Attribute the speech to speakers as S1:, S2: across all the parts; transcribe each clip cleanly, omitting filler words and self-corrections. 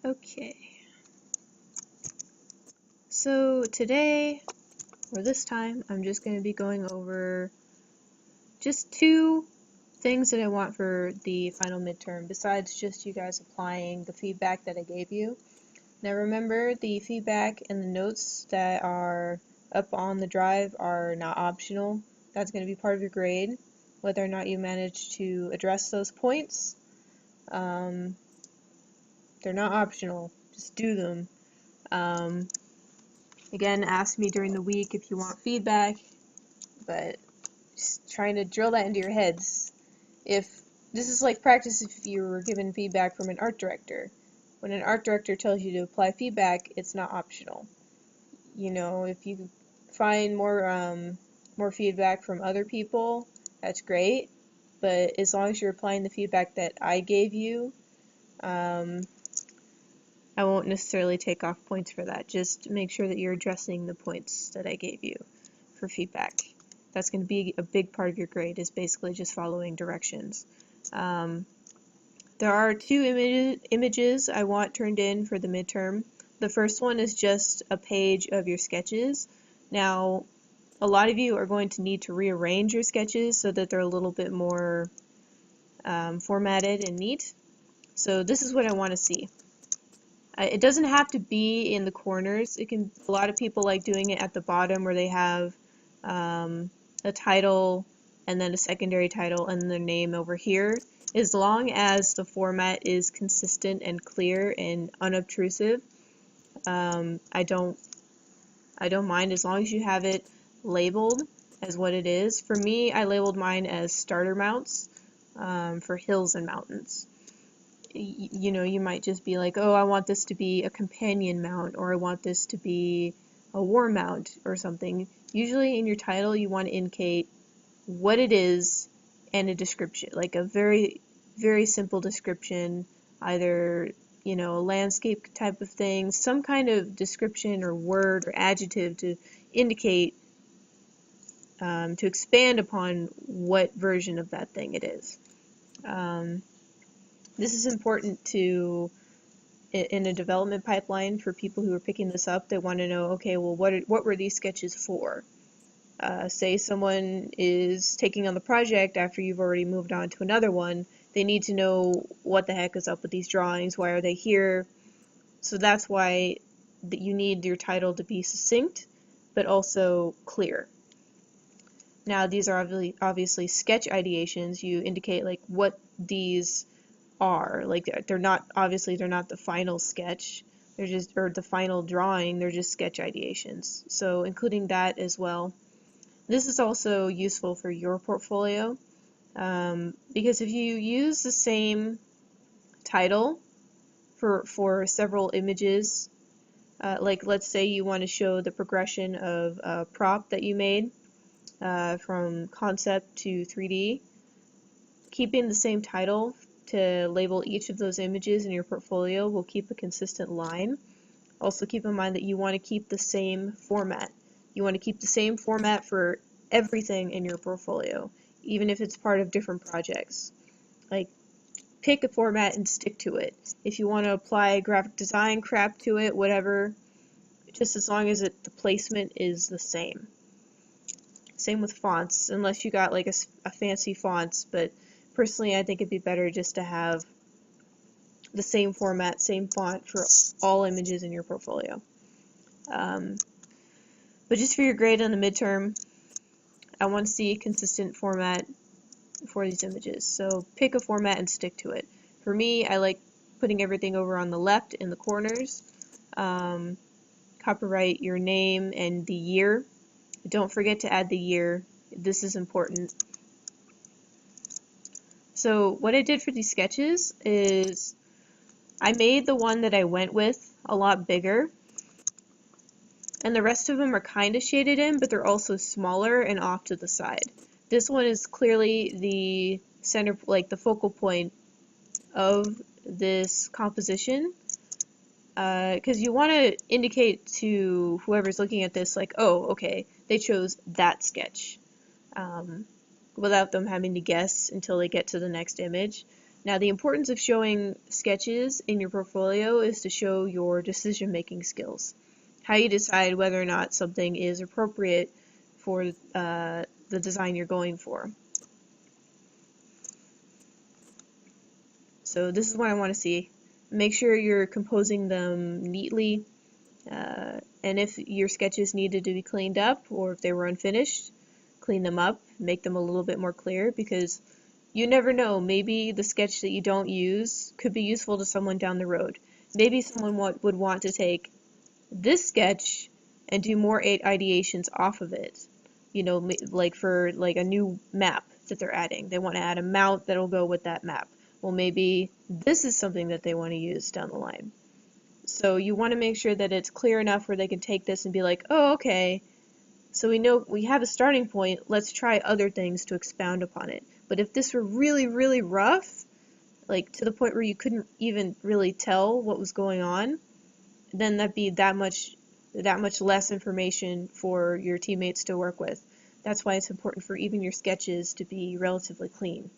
S1: Okay, so today, or this time, I'm just going to be going over just 2 things that I want for the final midterm, besides just you guys applying the feedback that I gave you. Now remember, the feedback and the notes that are up on the drive are not optional. That's going to be part of your grade, whether or not you manage to address those points. They're not optional, just do them. Again, ask me during the week if you want feedback, but just trying to drill that into your heads. If this is like practice if you were given feedback from an art director. When an art director tells you to apply feedback, it's not optional. You know, if you find more feedback from other people, that's great. But as long as you're applying the feedback that I gave you, I won't necessarily take off points for that. Just make sure that you're addressing the points that I gave you for feedback. That's going to be a big part of your grade, is basically just following directions. There are 2 images I want turned in for the midterm. The first one is just a page of your sketches. Now, a lot of you are going to need to rearrange your sketches so that they're a little bit more formatted and neat. So this is what I want to see. It doesn't have to be in the corners. A lot of people like doing it at the bottom where they have a title and then a secondary title and their name over here. As long as the format is consistent and clear and unobtrusive, I don't mind, as long as you have it labeled as what it is. For me, I labeled mine as starter mounts for hills and mountains. You know, you might just be like, oh, I want this to be a companion mount, or I want this to be a war mount or something. Usually in your title you want to indicate what it is and a description, like a very, very simple description, either, you know, a landscape type of thing, some kind of description or word or adjective to indicate, to expand upon what version of that thing it is. This is important to, in a development pipeline, for people who are picking this up. They want to know, okay, well, what were these sketches for? Say someone is taking on the project after you've already moved on to another one, they need to know what the heck is up with these drawings, why are they here? So that's why you need your title to be succinct, but also clear. Now these are obviously sketch ideations. You indicate like what these are. Like they're not the final sketch, they're just, or the final drawing, they're just sketch ideations. So including that as well. This is also useful for your portfolio, because if you use the same title for several images, like let's say you want to show the progression of a prop that you made from concept to 3D, keeping the same title to label each of those images in your portfolio will keep a consistent line. Also keep in mind that you want to keep the same format. You want to keep the same format for everything in your portfolio, even if it's part of different projects. Like, pick a format and stick to it. If you want to apply graphic design crap to it, whatever, just as long as the placement is the same. Same with fonts, unless you got like a fancy fonts, but personally I think it'd be better just to have the same format, same font for all images in your portfolio. But just for your grade on the midterm, I want to see a consistent format for these images. So pick a format and stick to it. For me, I like putting everything over on the left in the corners. Copyright your name and the year. Don't forget to add the year. This is important. So what I did for these sketches is I made the one that I went with a lot bigger, and the rest of them are kind of shaded in, but they're also smaller and off to the side. This one is clearly the center, like the focal point of this composition, because you want to indicate to whoever's looking at this, like, oh, okay, they chose that sketch, without them having to guess until they get to the next image. Now, the importance of showing sketches in your portfolio is to show your decision-making skills, how you decide whether or not something is appropriate for the design you're going for. So this is what I want to see. Make sure you're composing them neatly, and if your sketches needed to be cleaned up or if they were unfinished, clean them up, make them a little bit more clear, because you never know, maybe the sketch that you don't use could be useful to someone down the road. Maybe someone would want to take this sketch and do more ideations off of it. You know, like for like a new map that they're adding. They want to add a mount that'll go with that map. Well, maybe this is something that they want to use down the line. So you want to make sure that it's clear enough where they can take this and be like, oh, okay, so we know we have a starting point, let's try other things to expound upon it. But if this were really, really rough, like to the point where you couldn't even really tell what was going on, then that'd be that much less information for your teammates to work with. That's why it's important for even your sketches to be relatively clean.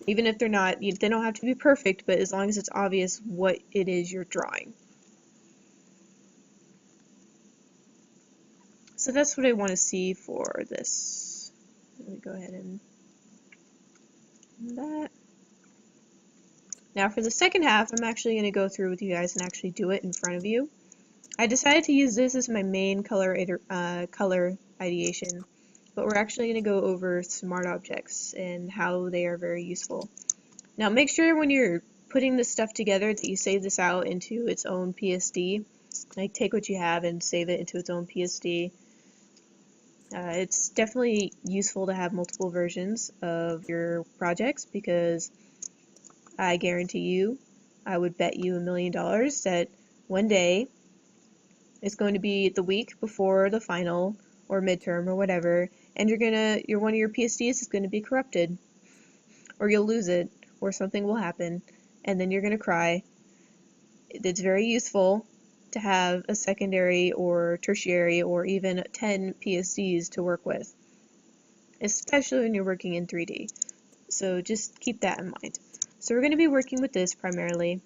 S1: Even if they're not, they don't have to be perfect, but as long as it's obvious what it is you're drawing. So that's what I want to see for this. Let me go ahead and that. Now for the second half, I'm actually going to go through with you guys and actually do it in front of you. I decided to use this as my main color ideation, but we're actually going to go over smart objects and how they are very useful. Now make sure when you're putting this stuff together that you save this out into its own PSD. Like take what you have and save it into its own PSD. It's definitely useful to have multiple versions of your projects, because I guarantee you, I would bet you $1 million that one day it's going to be the week before the final or midterm or whatever, and one of your PSDs is going to be corrupted, or you'll lose it, or something will happen, and then you're going to cry. It's very useful to have a secondary or tertiary or even 10 PSDs to work with, especially when you're working in 3D. So just keep that in mind. So we're going to be working with this primarily.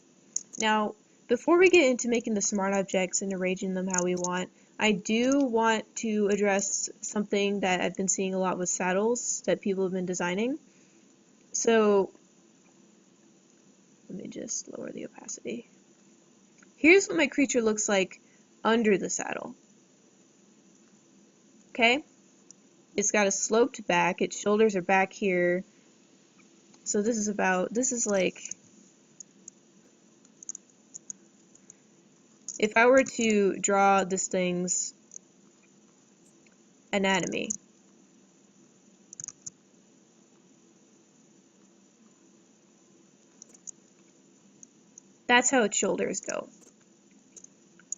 S1: Now, before we get into making the smart objects and arranging them how we want, I do want to address something that I've been seeing a lot with saddles that people have been designing. So let me just lower the opacity. Here's what my creature looks like under the saddle. Okay? It's got a sloped back, its shoulders are back here. So this is like, if I were to draw this thing's anatomy, that's how its shoulders go.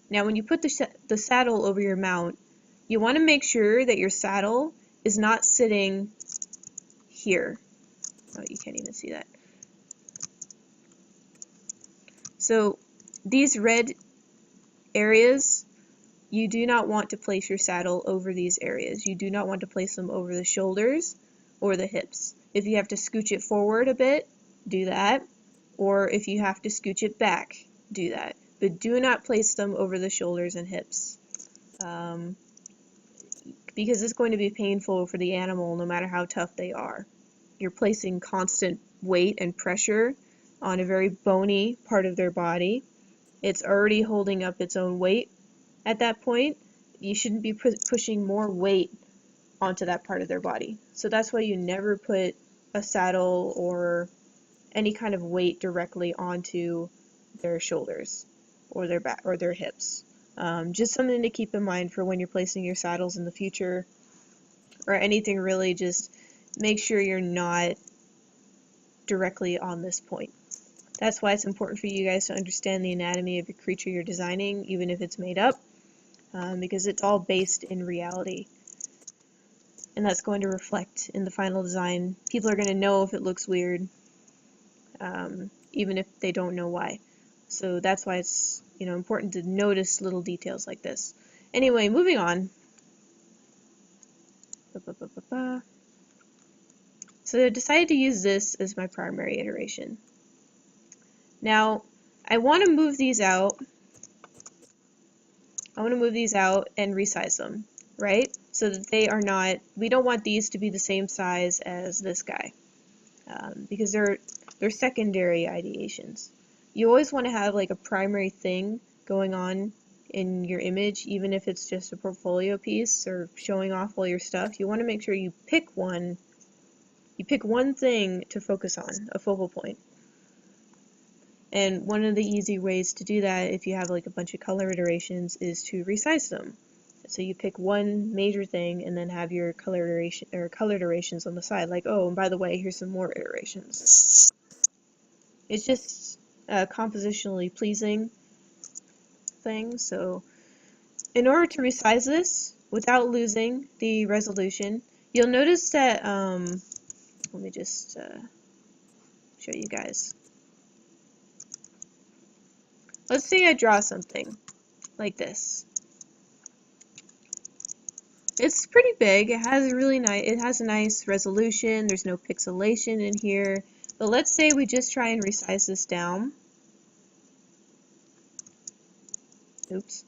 S1: Now when you put the saddle over your mount, you want to make sure that your saddle is not sitting here. Oh, you can't even see that. So these red areas, you do not want to place your saddle over these areas. You do not want to place them over the shoulders or the hips. If you have to scooch it forward a bit, do that. Or if you have to scooch it back, do that. But do not place them over the shoulders and hips. Because it's going to be painful for the animal no matter how tough they are. You're placing constant weight and pressure on a very bony part of their body. It's already holding up its own weight at that point. You shouldn't be pushing more weight onto that part of their body. So that's why you never put a saddle or any kind of weight directly onto their shoulders or their back or their hips. Just something to keep in mind for when you're placing your saddles in the future, or anything really. Just make sure you're not directly on this point. That's why it's important for you guys to understand the anatomy of your creature you're designing, even if it's made up, because it's all based in reality. And that's going to reflect in the final design. People are going to know if it looks weird, even if they don't know why. So that's why it's important to notice little details like this. Anyway, moving on. So I decided to use this as my primary iteration. Now, I want to move these out. I want to move these out and resize them, right? So that they are not, we don't want these to be the same size as this guy, because they're secondary ideations. You always want to have like a primary thing going on in your image, even if it's just a portfolio piece or showing off all your stuff. You want to make sure you pick one thing to focus on, a focal point. And one of the easy ways to do that, if you have like a bunch of color iterations, is to resize them. So you pick one major thing and then have your color iterations on the side. Like, oh, and by the way, here's some more iterations. It's just a compositionally pleasing thing. So in order to resize this without losing the resolution, you'll notice that, let me just show you guys. Let's say I draw something like this. It's pretty big. It has a nice resolution. There's no pixelation in here. But let's say we just try and resize this down. Oops.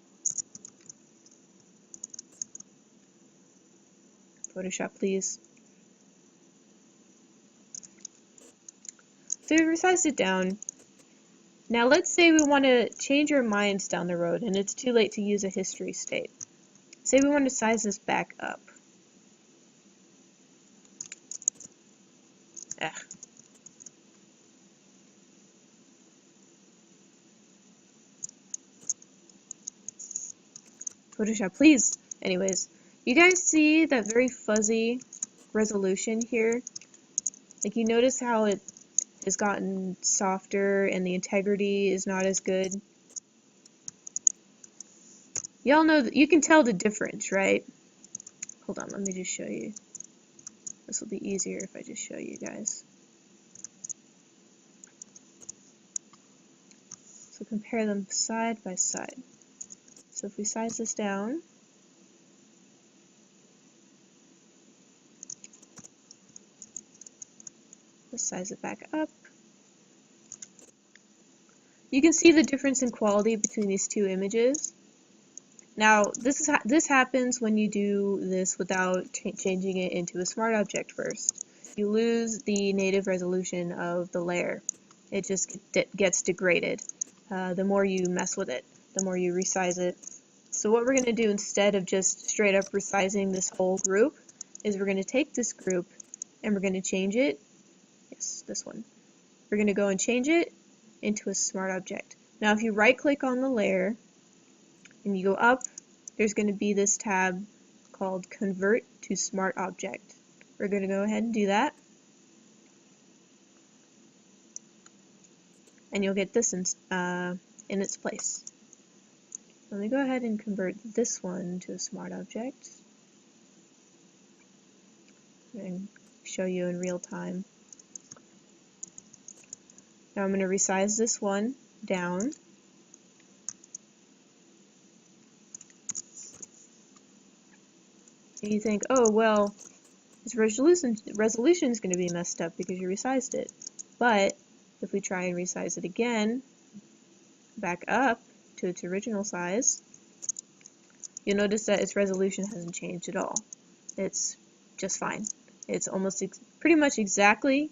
S1: Photoshop, please. So we resized it down. Now let's say we want to change our minds down the road and it's too late to use a history state. Say we want to size this back up. Photoshop, please. Anyways, you guys see that very fuzzy resolution here? Like, you notice how it has gotten softer and the integrity is not as good? Y'all know that you can tell the difference, right? Hold on, let me just show you. This will be easier if I just show you guys. So compare them side by side. So if we size this down, let's size it back up. You can see the difference in quality between these two images. Now, this happens when you do this without changing it into a smart object first. You lose the native resolution of the layer. It just gets degraded. The more you mess with it, the more you resize it. So what we're going to do instead of just straight up resizing this whole group is we're going to take this group and we're going to change it. Yes, this one. We're going to go and change it into a smart object. Now if you right click on the layer and you go up, there's going to be this tab called Convert to Smart Object. We're going to go ahead and do that. And you'll get this in its place. Let me go ahead and convert this one to a smart object and show you in real time. Now I'm going to resize this one down. And you think, oh, well, this resolution is going to be messed up because you resized it. But if we try and resize it again, back up to its original size, you'll notice that its resolution hasn't changed at all. It's just fine. It's almost pretty much exactly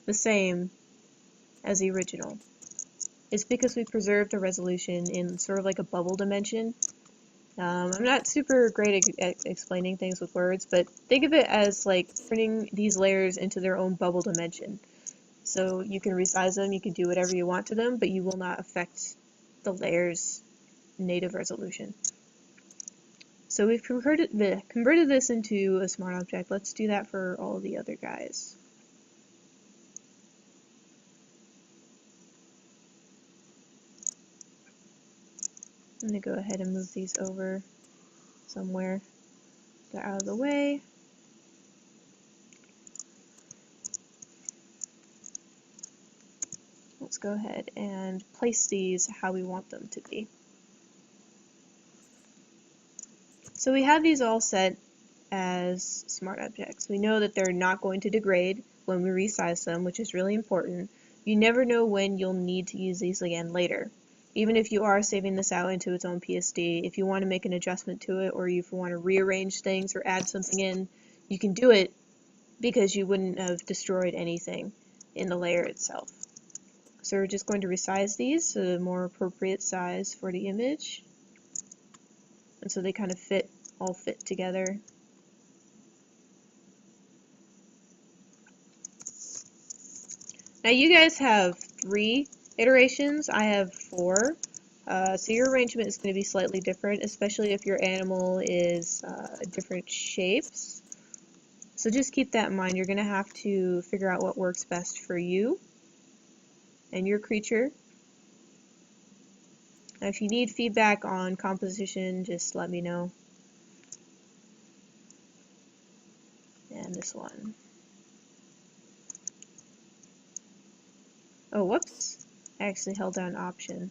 S1: the same as the original. It's because we preserved the resolution in sort of like a bubble dimension. I'm not super great at explaining things with words, but think of it as like turning these layers into their own bubble dimension. So you can resize them, you can do whatever you want to them, but you will not affect the layer's native resolution. So we've converted this into a smart object. Let's do that for all the other guys. I'm going to go ahead and move these over somewhere. They're out of the way. Let's go ahead and place these how we want them to be. So we have these all set. as smart objects. We know that they're not going to degrade when we resize them, which is really important. You never know when you'll need to use these again later. Even if you are saving this out into its own PSD, if you want to make an adjustment to it, or if you want to rearrange things or add something in, you can do it because you wouldn't have destroyed anything in the layer itself. So we're just going to resize these to a more appropriate size for the image. And so they kind of all fit together. Now you guys have 3 iterations, I have 4. So your arrangement is going to be slightly different, especially if your animal is different shapes. So just keep that in mind. You're going to have to figure out what works best for you and your creature. Now if you need feedback on composition, just let me know. And this one. Oh, whoops. I actually held down Option.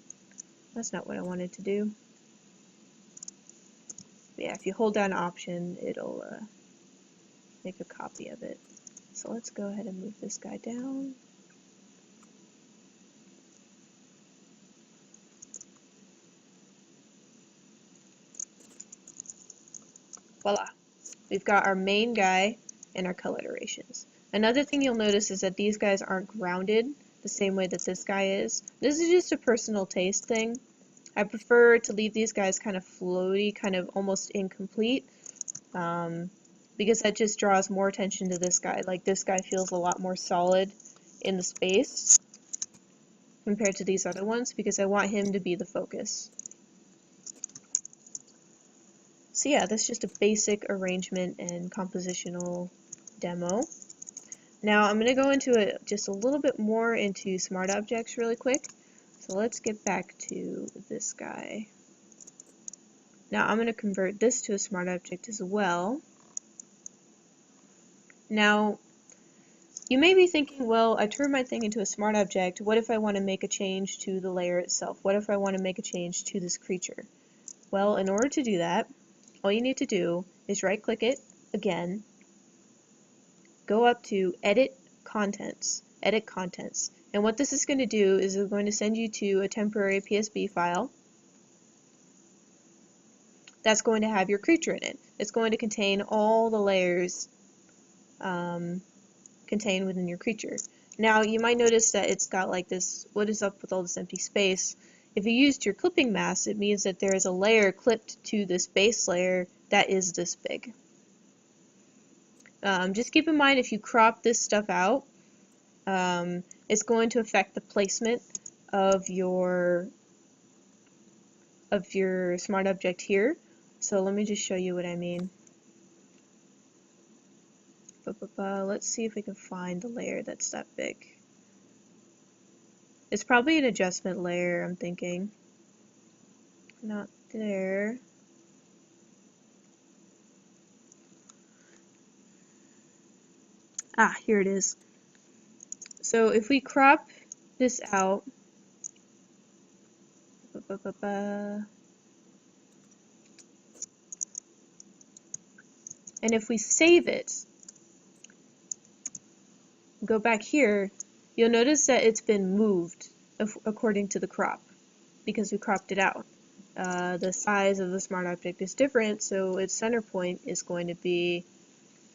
S1: That's not what I wanted to do. But yeah, if you hold down Option, it'll make a copy of it. So let's go ahead and move this guy down. Voila! We've got our main guy and our color iterations. Another thing you'll notice is that these guys aren't grounded the same way that this guy is. This is just a personal taste thing. I prefer to leave these guys kind of floaty, kind of almost incomplete, because that just draws more attention to this guy. Like, this guy feels a lot more solid in the space compared to these other ones, because I want him to be the focus. So yeah, that's just a basic arrangement and compositional demo. Now I'm going to go into it just a little bit more into smart objects really quick. So let's get back to this guy. Now I'm going to convert this to a smart object as well. Now you may be thinking, well, I turned my thing into a smart object. What if I want to make a change to the layer itself? What if I want to make a change to this creature? Well, in order to do that, all you need to do is right click it again, go up to Edit Contents, and what this is going to do is it's going to send you to a temporary PSB file that's going to have your creature in it. It's going to contain all the layers contained within your creature. Now you might notice that it's got like this, what is up with all this empty space? If you used your clipping mask, it means that there is a layer clipped to this base layer that is this big. Just keep in mind, if you crop this stuff out, it's going to affect the placement of your smart object here. So let me just show you what I mean. Let's see if we can find the layer that's that big. It's probably an adjustment layer, I'm thinking. Not there. Ah, here it is. So if we crop this out, and if we save it, go back here, you'll notice that it's been moved according to the crop, because we cropped it out. The size of the smart object is different, so its center point is going to be,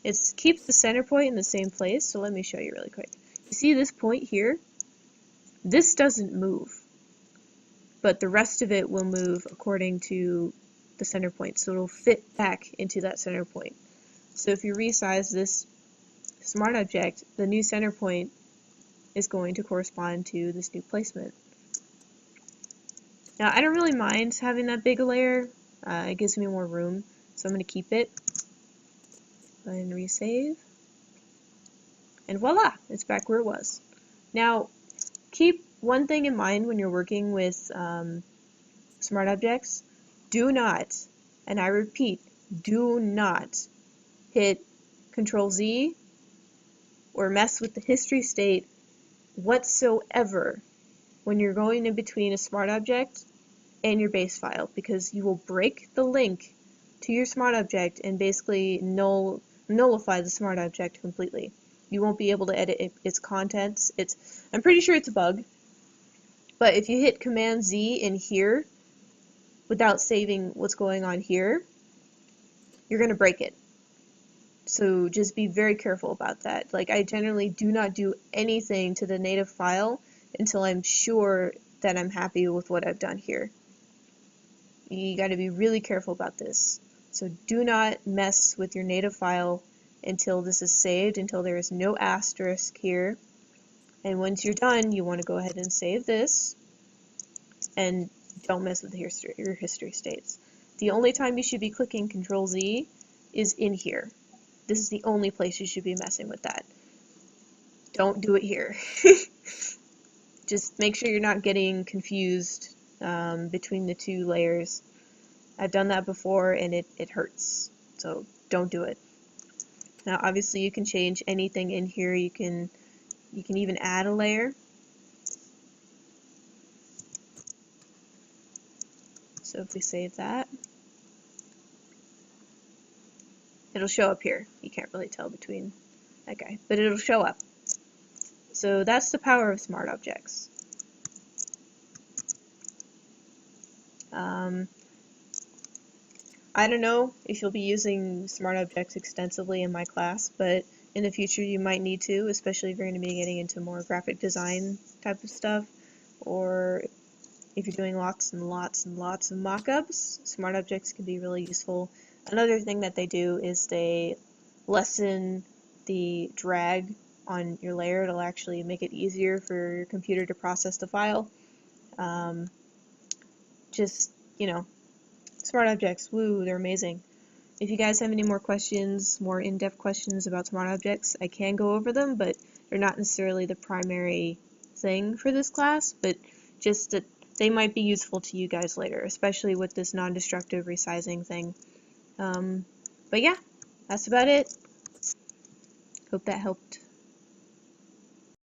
S1: it keeps the center point in the same place. So let me show you really quick. You see this point here? This doesn't move, but the rest of it will move according to the center point, so it'll fit back into that center point. So if you resize this smart object, the new center point is going to correspond to this new placement. Now I don't really mind having that big a layer, it gives me more room, so I'm going to keep it. Go ahead and resave, and voila, it's back where it was. Now keep one thing in mind when you're working with smart objects. Do not, and I repeat, do not hit Control Z or mess with the history state whatsoever when you're going in between a smart object and your base file, because you will break the link to your smart object and basically nullify the smart object completely. You won't be able to edit its contents. I'm pretty sure it's a bug, but if you hit Command Z in here without saving what's going on here, you're going to break it. So just be very careful about that. Like, I generally do not do anything to the native file until I'm sure that I'm happy with what I've done here. You got to be really careful about this. So do not mess with your native file until this is saved, until there is no asterisk here. And once you're done, you want to go ahead and save this, and don't mess with your history states. The only time you should be clicking Control Z is in here. This is the only place you should be messing with that. Don't do it here. Just make sure you're not getting confused between the two layers. I've done that before and it hurts, so don't do it. Now obviously you can change anything in here. You can even add a layer. So if we save that, it'll show up here. You can't really tell between that guy, but it'll show up. So that's the power of smart objects. I don't know if you'll be using smart objects extensively in my class, but in the future you might need to, especially if you're going to be getting into more graphic design type of stuff, or if you're doing lots and lots and lots of mock-ups. Smart objects can be really useful. Another thing that they do is they lessen the drag on your layer. It'll actually make it easier for your computer to process the file. Smart objects, woo, they're amazing. If you guys have any more questions, more in-depth questions about smart objects, I can go over them, but they're not necessarily the primary thing for this class, but just that they might be useful to you guys later, especially with this non-destructive resizing thing. But yeah, that's about it. Hope that helped.